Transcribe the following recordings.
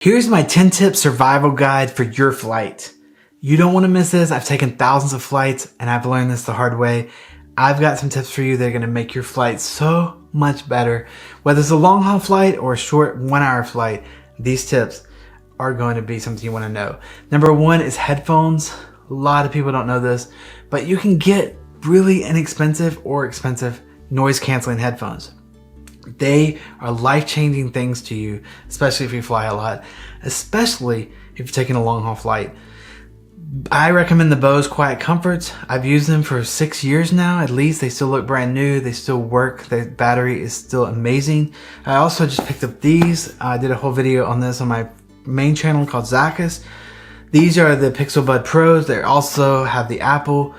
Here's my 10 tip survival guide for your flight. You don't want to miss this. I've taken thousands of flights and I've learned this the hard way. I've got some tips for you that are going to make your flight so much better. Whether it's a long haul flight or a short 1 hour flight, these tips are going to be something you want to know. Number one is headphones. A lot of people don't know this, but you can get really inexpensive or expensive noise canceling headphones. They are life-changing things to you, especially if you fly a lot, especially if you're taking a long haul flight. I recommend the Bose QuietComforts. I've used them for 6 years now, at least. They still look brand new. They still work. The battery is still amazing. I also just picked up these. I did a whole video on this on my main channel called Zacchus. These are the Pixel Bud Pros. They also have the Apple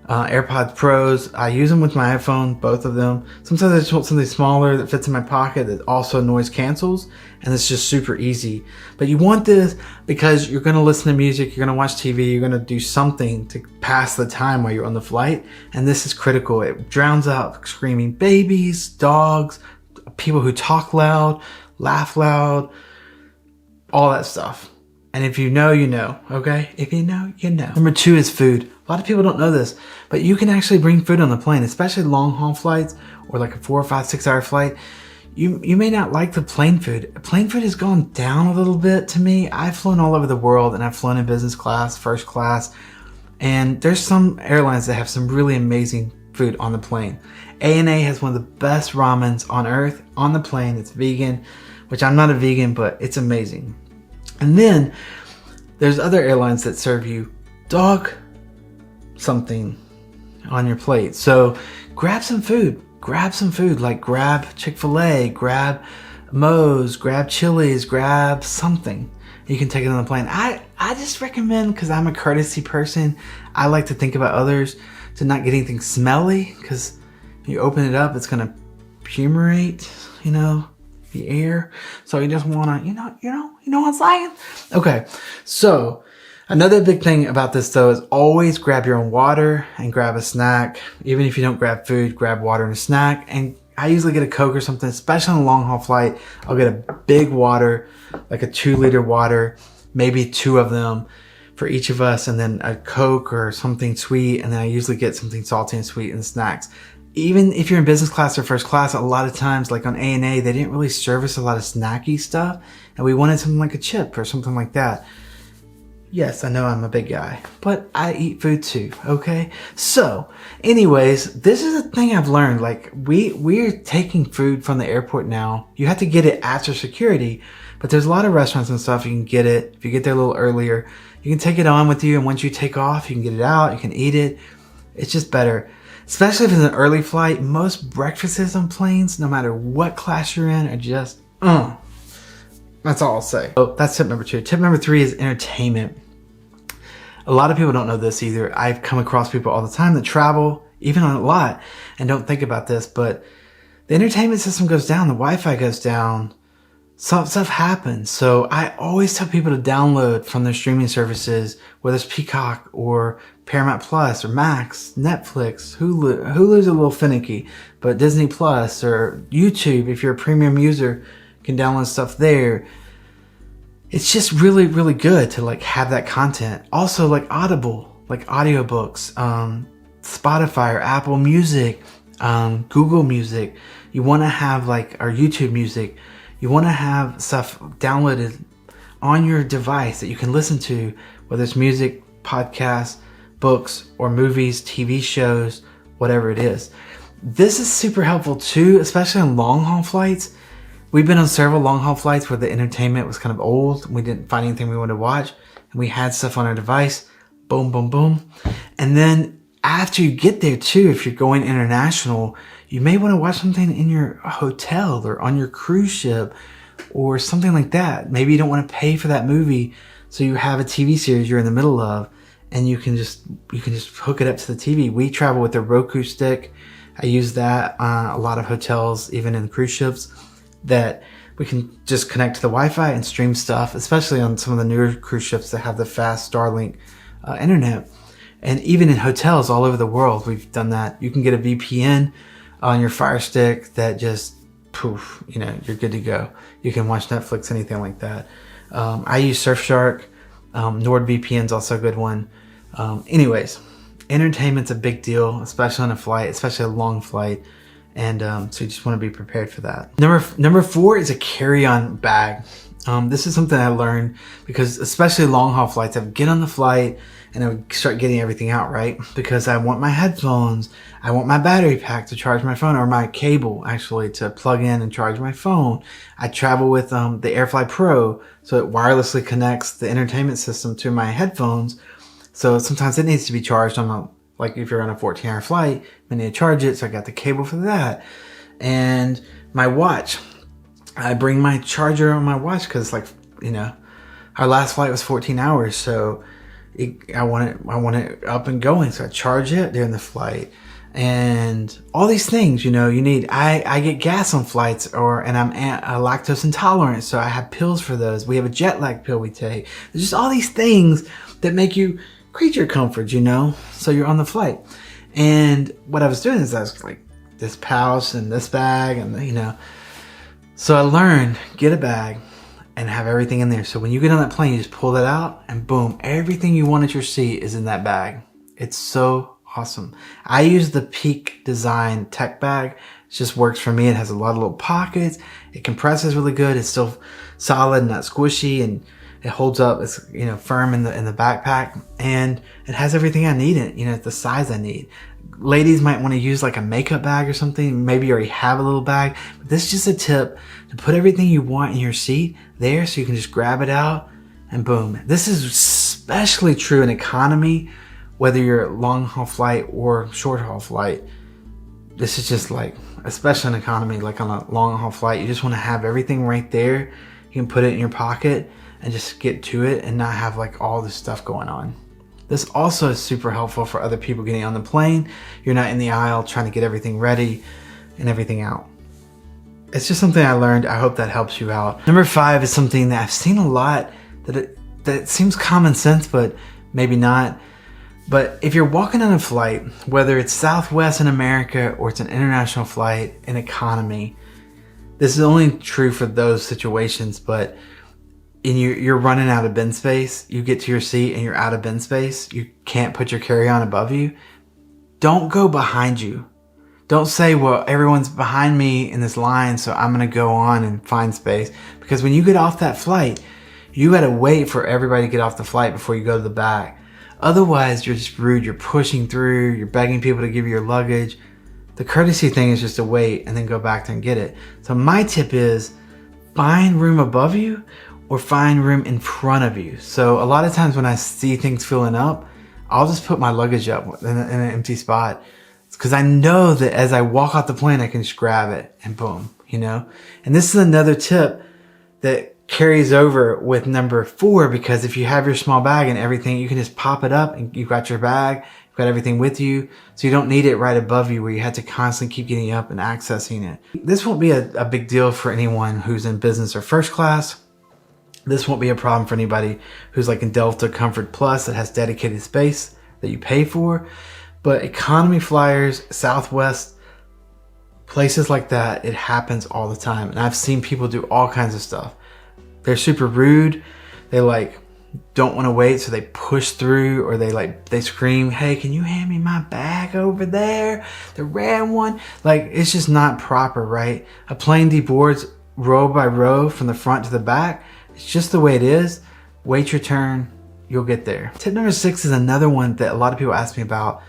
AirPods Pros. I use them with my iPhone, both of them. Sometimes I just want something smaller that fits in my pocket that also noise cancels, and it's just super easy. But you want this because you're going to listen to music, you're going to watch TV, you're going to do something to pass the time while you're on the flight, and this is critical. It drowns out screaming babies, dogs, people who talk loud, laugh loud, all that stuff. And if you know, you know, okay? If you know, you know. Number two is food. A lot of people don't know this, but you can actually bring food on the plane, especially long haul flights or like a 4, 5, 6 hour flight. You may not like the plane food. Plane food has gone down a little bit to me. I've flown all over the world and I've flown in business class, first class, and there's some airlines that have some really amazing food on the plane. ANA has one of the best ramens on earth on the plane. It's vegan, which I'm not a vegan, but it's amazing. And then there's other airlines that serve you dog something on your plate. So grab some food, like grab Chick-fil-A, grab Moe's, grab Chili's, grab something. You can take it on the plane. I just recommend, because I'm a courtesy person, I like to think about others, to not get anything smelly, because you open it up, it's going to fumarate, the air. So you just want to, you know what I'm saying? Okay. So another big thing about this though is always grab your own water and grab a snack. Even if you don't grab food, grab water and a snack. And I usually get a Coke or something, especially on a long haul flight. I'll get a big water, like a 2-liter water, maybe 2 of them for each of us, and then a Coke or something sweet. And then I usually get something salty and sweet in the snacks. Even if you're in business class or first class, a lot of times, like on ANA, they didn't really service a lot of snacky stuff, and we wanted something like a chip or something like that. Yes, I know I'm a big guy, but I eat food too, okay? So, anyways, this is a thing I've learned. Like, we're taking food from the airport now. You have to get it after security, but there's a lot of restaurants and stuff you can get it. If you get there a little earlier, you can take it on with you, and once you take off, you can get it out, you can eat it. It's just better. Especially if it's an early flight, most breakfasts on planes, no matter what class you're in, are just, That's all I'll say. So that's tip number 2. Tip number 3 is entertainment. A lot of people don't know this either. I've come across people all the time that travel, even on a lot, and don't think about this, but the entertainment system goes down, the Wi-Fi goes down, stuff happens. So I always tell people to download from their streaming services, whether it's Peacock or Paramount Plus or Max, Netflix, Hulu. Hulu's a little finicky, but Disney Plus or YouTube, if you're a premium user, can download stuff there. It's just really, really good to like have that content. Also like Audible, like audiobooks, Spotify or Apple Music, Google Music. You want to have like our YouTube Music. You want to have stuff downloaded on your device that you can listen to, whether it's music, podcasts, books, or movies, TV shows, whatever it is. This is super helpful too, especially on long haul flights. We've been on several long haul flights where the entertainment was kind of old. We didn't find anything we wanted to watch, and we had stuff on our device. Boom, boom, boom. And then after you get there too, if you're going international, you may want to watch something in your hotel or on your cruise ship or something like that. Maybe you don't want to pay for that movie, so you have a TV series you're in the middle of, and you can just hook it up to the TV. We travel with a Roku stick. I use that a lot of hotels, even in cruise ships, that we can just connect to the Wi-Fi and stream stuff, especially on some of the newer cruise ships that have the fast Starlink internet. And even in hotels all over the world, we've done that. You can get a VPN on your Fire Stick that just, poof, you're good to go. You can watch Netflix, anything like that. I use Surfshark. NordVPN's also a good one. Anyways, entertainment's a big deal, especially on a flight, especially a long flight. And so you just want to be prepared for that. Number 4 is a carry-on bag. This is something I learned because especially long haul flights, I would get on the flight and I would start getting everything out, right? Because I want my headphones, I want my battery pack to charge my phone, or my cable actually to plug in and charge my phone. I travel with the AirFly Pro, so it wirelessly connects the entertainment system to my headphones. So sometimes it needs to be charged on like if you're on a 14-hour flight, I need to charge it. So I got the cable for that. And my watch, I bring my charger on my watch because, like, you know, our last flight was 14 hours. So I want it up and going. So I charge it during the flight and all these things, you know, you need. I get gas on flights and I'm lactose intolerant. So I have pills for those. We have a jet lag pill we take. There's just all these things that make you creature comforts, you know, so you're on the flight. And what I was doing is I was like this pouch and this bag and, you know, so I learned, get a bag and have everything in there. So when you get on that plane, you just pull that out and boom, everything you want at your seat is in that bag. It's so awesome. I use the Peak Design tech bag. It just works for me. It has a lot of little pockets. It compresses really good. It's still solid and not squishy, and it holds up. It's, you know, firm in the backpack, and it has everything I need in it. You know, it's the size I need. Ladies might want to use like a makeup bag or something. Maybe you already have a little bag. But this is just a tip to put everything you want in your seat there, so you can just grab it out and boom. This is especially true in economy, whether you're a long haul flight or short haul flight. This is just like, especially in economy, like on a long haul flight, you just want to have everything right there. You can put it in your pocket and just get to it and not have like all this stuff going on. This also is super helpful for other people getting on the plane. You're not in the aisle trying to get everything ready and everything out. It's just something I learned. I hope that helps you out. Number 5 is something that I've seen a lot that it seems common sense, but maybe not. But if you're walking on a flight, whether it's Southwest in America or it's an international flight in economy, this is only true for those situations, but you're running out of bin space, you get to your seat and you're out of bin space, you can't put your carry-on above you, don't go behind you. Don't say, well, everyone's behind me in this line, so I'm going to go on and find space. Because when you get off that flight, you got to wait for everybody to get off the flight before you go to the back. Otherwise, you're just rude. You're pushing through. You're begging people to give you your luggage. The courtesy thing is just to wait and then go back and get it. So my tip is find room above you or find room in front of you. So a lot of times when I see things filling up, I'll just put my luggage up in an empty spot. Because I know that as I walk off the plane, I can just grab it and boom, you know? And this is another tip that carries over with number 4, because if you have your small bag and everything, you can just pop it up and you've got your bag, you've got everything with you. So you don't need it right above you where you have to constantly keep getting up and accessing it. This won't be a big deal for anyone who's in business or first class. This won't be a problem for anybody who's like in Delta Comfort Plus that has dedicated space that you pay for. But economy flyers, Southwest, places like that, it happens all the time. And I've seen people do all kinds of stuff. They're super rude. They like don't want to wait, so they push through, or they scream, hey, can you hand me my bag over there? The red one. Like, it's just not proper, right? A plane deboards row by row from the front to the back. It's just the way it is. Wait your turn. You'll get there. Tip number 6 is another one that a lot of people ask me about,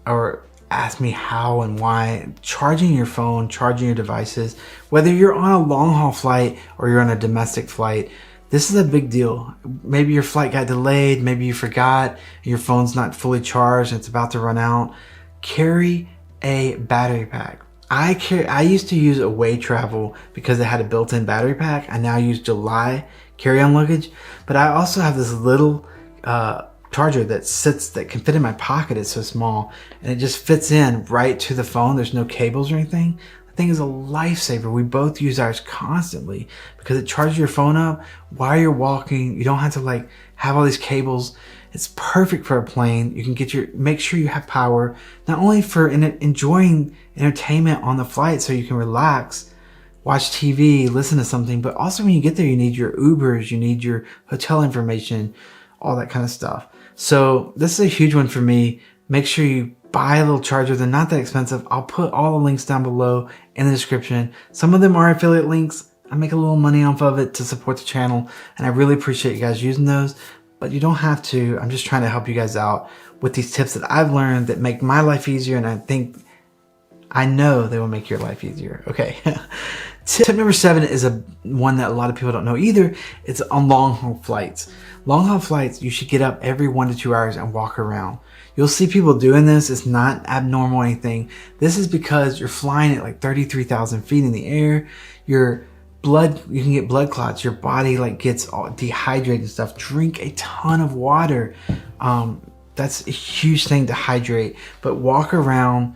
or ask me how and why. Charging your phone, charging your devices, whether you're on a long haul flight or you're on a domestic flight, this is a big deal. Maybe your flight got delayed, maybe you forgot, your phone's not fully charged and it's about to run out. Carry a battery pack. I used to use Away Travel because it had a built-in battery pack. I now use July carry-on luggage, but I also have this little charger that can fit in my pocket. It's so small and it just fits in right to the phone. There's no cables or anything. The thing is a lifesaver. We both use ours constantly because it charges your phone up while you're walking. You don't have to like have all these cables. It's perfect for a plane. You can make sure you have power, not only for enjoying entertainment on the flight so you can relax, watch TV, listen to something. But also when you get there, you need your Ubers, you need your hotel information, all that kind of stuff. So this is a huge one for me. Make sure you buy a little charger. They're not that expensive. I'll put all the links down below in the description. Some of them are affiliate links. I make a little money off of it to support the channel, and I really appreciate you guys using those, but you don't have to. I'm just trying to help you guys out with these tips that I've learned that make my life easier, and I know they will make your life easier. Okay. Tip number 7 is one that a lot of people don't know either. It's on long haul flights. Long haul flights, you should get up every 1 to 2 hours and walk around. You'll see people doing this. It's not abnormal or anything. This is because you're flying at like 33,000 feet in the air. You can get blood clots. Your body like gets all dehydrated and stuff. Drink a ton of water. That's a huge thing to hydrate, but walk around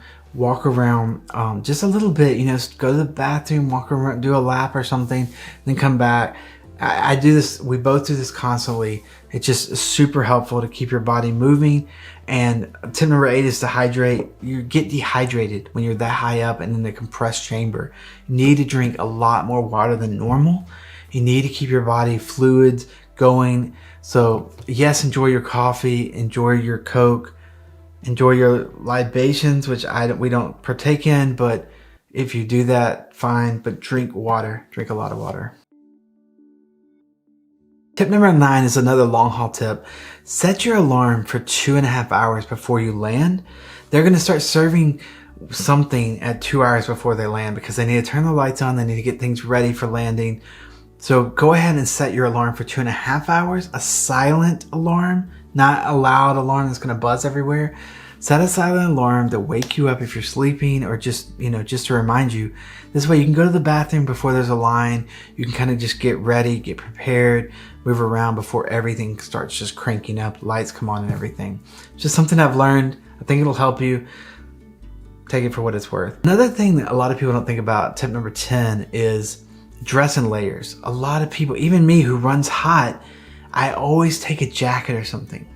just a little bit, go to the bathroom, walk around, do a lap or something, then come back. I do this, we both do this constantly. It's just super helpful to keep your body moving. And tip number 8 is to hydrate. You get dehydrated when you're that high up and in the compressed chamber. You need to drink a lot more water than normal. You need to keep your body fluids going. So yes, enjoy your coffee, enjoy your Coke, enjoy your libations, which we don't partake in, but if you do that, fine, but drink water, drink a lot of water. Tip number 9 is another long haul tip. Set your alarm for 2.5 hours before you land. They're going to start serving something at 2 hours before they land because they need to turn the lights on. They need to get things ready for landing. So go ahead and set your alarm for 2.5 hours, a silent alarm, not a loud alarm that's going to buzz everywhere. Set a silent alarm to wake you up if you're sleeping, or just to remind you. This way you can go to the bathroom before there's a line. You can kind of just get ready, get prepared, move around before everything starts just cranking up, lights come on and everything. It's just something I've learned. I think it'll help you. Take it for what it's worth. Another thing that a lot of people don't think about, tip number 10, is dress in layers. A lot of people, even me who runs hot, I always take a jacket or something.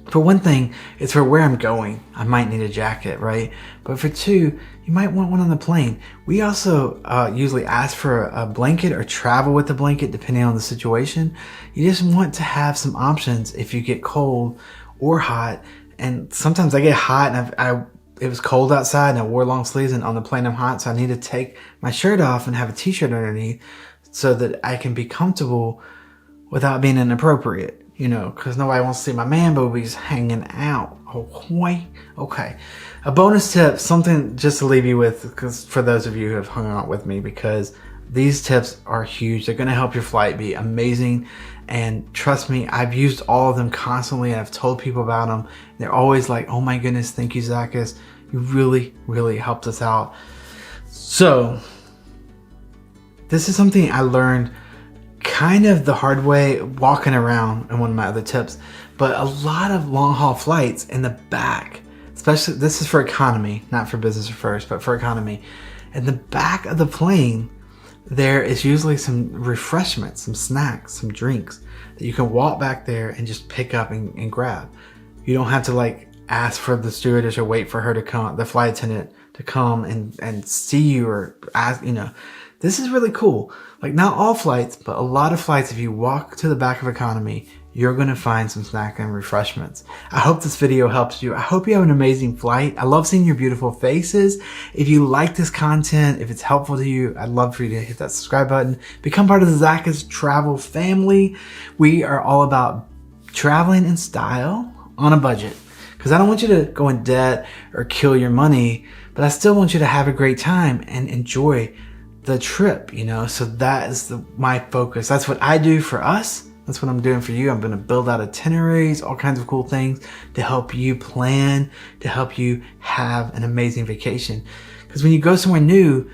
For one thing, it's for where I'm going. I might need a jacket, right? But for two, you might want one on the plane. We also usually ask for a blanket or travel with a blanket depending on the situation. You just want to have some options if you get cold or hot. And sometimes I get hot and it was cold outside and I wore long sleeves, and on the plane I'm hot, so I need to take my shirt off and have a t-shirt underneath so that I can be comfortable without being inappropriate. Because nobody wants to see my man boobies hanging out. Okay. A bonus tip, something just to leave you with, because for those of you who have hung out with me, because these tips are huge. They're going to help your flight be amazing. And trust me, I've used all of them constantly, and I've told people about them. They're always like, oh my goodness, thank you, Zachus. You really, really helped us out. So this is something I learned kind of the hard way walking around in one of my other tips, but a lot of long haul flights in the back, especially, this is for economy, not for business or first, but for economy. In the back of the plane, there is usually some refreshments, some snacks, some drinks that you can walk back there and just pick up and grab. You don't have to like ask for the stewardess or wait for her to come, the flight attendant to come and see you or ask, This is really cool. Like, not all flights, but a lot of flights, if you walk to the back of economy, you're going to find some snack and refreshments. I hope this video helps you. I hope you have an amazing flight. I love seeing your beautiful faces. If you like this content, if it's helpful to you, I'd love for you to hit that subscribe button. Become part of the Zachus Travel family. We are all about traveling in style on a budget. Because I don't want you to go in debt or kill your money, but I still want you to have a great time and enjoy the trip, so that is my focus. That's what I do for us. That's what I'm doing for you. I'm going to build out itineraries, all kinds of cool things to help you plan, to help you have an amazing vacation. Because when you go somewhere new,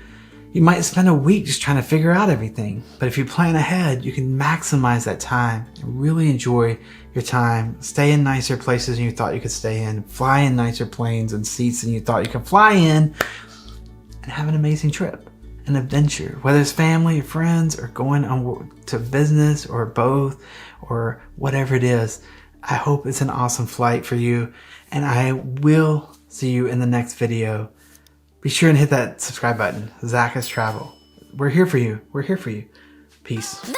you might spend a week just trying to figure out everything. But if you plan ahead, you can maximize that time and really enjoy your time. Stay in nicer places than you thought you could stay in. Fly in nicer planes and seats than you thought you could fly in. And have an amazing trip. An adventure, whether it's family or friends or going on to business or both or whatever it is. I hope it's an awesome flight for you, and I will see you in the next video. Be sure and hit that subscribe button. Zachus Travel. we're here for you. We're here for you. Peace.